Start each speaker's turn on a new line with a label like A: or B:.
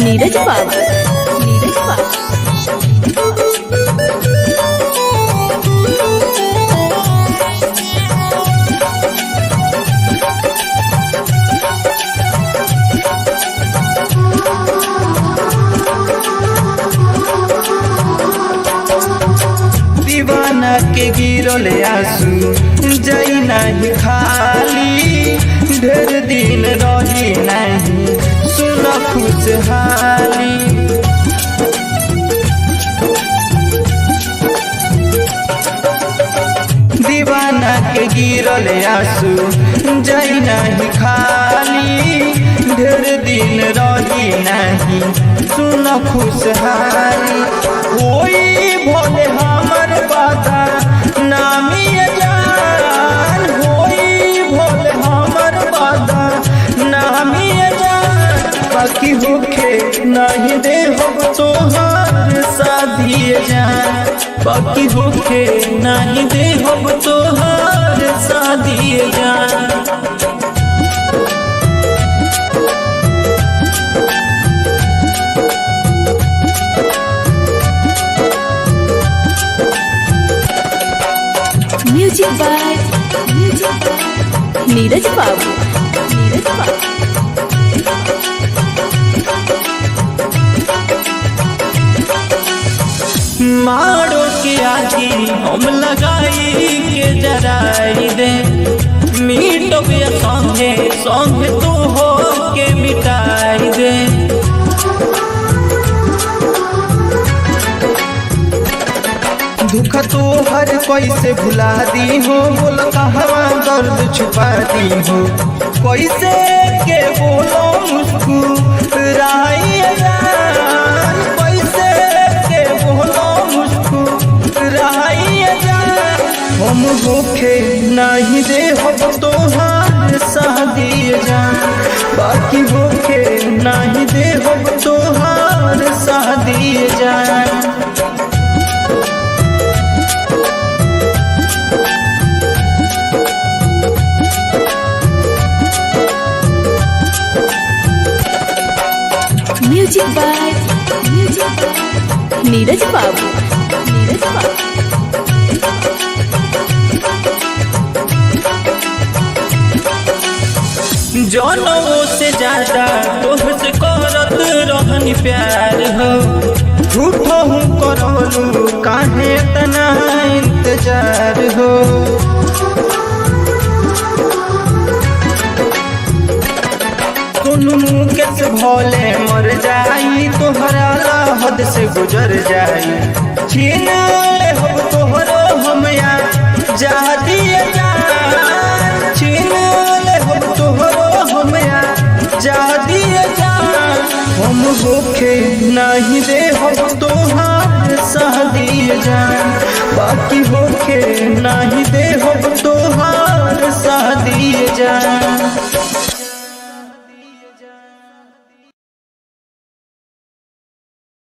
A: नीरज बाबू, नीरज बाबू।
B: दीवाना के गिरल आंसू जाई नहीं खाली, ढेर दिन रही नहीं सुन खुशहाली। दीवाना के गिरल आंसू जाई नहीं खाली, ढेर दिन रही नहीं सुन खुशहाली। कोई भोले हमर बादा नामी जान, होई भोले हमर बादा नामी जान। बाकी होखे नहीं दे हम तोहार शादी जान, बाकी होखे नहीं दे हम तोहार शादी जान।
A: म्यूजिक बाय नीरज बाबू, नीरज बाबू।
B: मारो के आगे हम लगाई के जराई दे, मीटो के संगे संगे तू हो के मिटाई दे। दुख तो हर कैसे भुला दी हो, बोल कहवा दर्द छुपा दी हो। कैसे के बोलो मुस्कुराई जान, कैसे के बोलो मुस्कुराई जान। हम होखे नहीं दे हम तोहार शादी जान, बाकी होखे नहीं दे हम तोहार शादी जान।
A: म्यूजिक बाय नीरज बाबू, नीरज बाबू।
B: जनों से ज्यादा तोहसे करत रहनी प्यार हो, झूठो हूँ करलू काहे तना इंतजार हो। मुकेश भोले मर जाई तोहरा हद से गुजर जाई, छीन ले हम तोहरो हम जा दिए जान, छीन ले हम तोहरो हम जा दिए जान। हम होखे नहीं दे हम तोहार शादी जान,